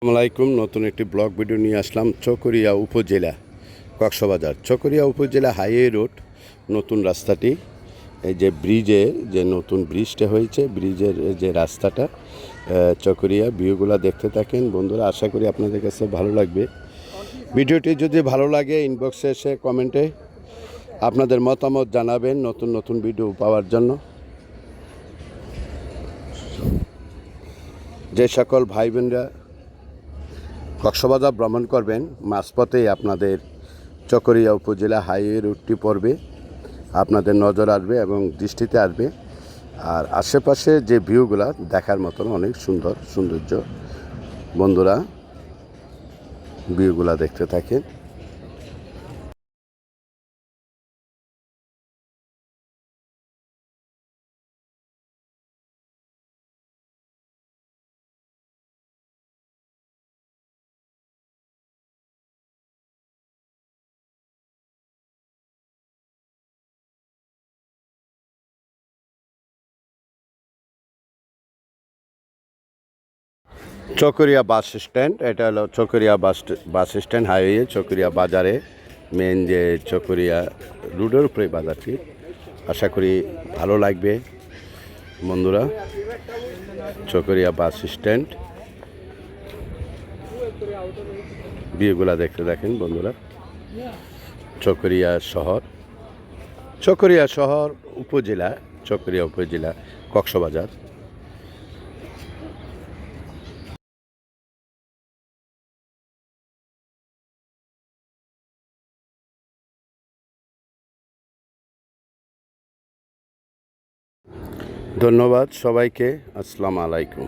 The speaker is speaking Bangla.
আসসালামাইকুম। নতুন একটি ব্লগ ভিডিও নিয়ে আসলাম। চকরিয়া উপজেলা, কক্সবাজার। চকরিয়া উপজেলা হাইওয়ে রোড, নতুন রাস্তাটি, এই যে ব্রিজের যে নতুন ব্রিজটা হয়েছে, ব্রিজের যে রাস্তাটা, চকরিয়া ভিউগুলো দেখতে থাকেন বন্ধুরা। আশা করি আপনাদের কাছে ভালো লাগবে। ভিডিওটি যদি ভালো লাগে ইনবক্সে এসে কমেন্টে আপনাদের মতামত জানাবেন নতুন নতুন ভিডিও পাওয়ার জন্য। যে সকল ভাই বোনরা কক্সবাজার ভ্রমণ করবেন, মাঝপথেই আপনাদের চকরিয়া উপজেলা হাইওয়ে রুটটি পড়বে, আপনাদের নজর আসবে এবং দৃষ্টিতে আসবে। আর আশেপাশে যে ভিউগুলা দেখার মতন অনেক সৌন্দর্য বন্ধুরা, ভিউগুলা দেখতে থাকেন। চকরিয়া বাস স্ট্যান্ড, এটা হলো Chakaria bus stand highway, Chakaria বাজারে মেন যে চকরিয়া রোডের উপরে বাজারটি। আশা করি ভালো লাগবে বন্ধুরা। চকরিয়া বাস স্ট্যান্ড, ভিউগুলা দেখতে দেখেন বন্ধুরা। চকরিয়া শহর উপজেলা, চকরিয়া উপজেলা, কক্সবাজার। ধন্যবাদ সবাইকে। আসসালামু আলাইকুম।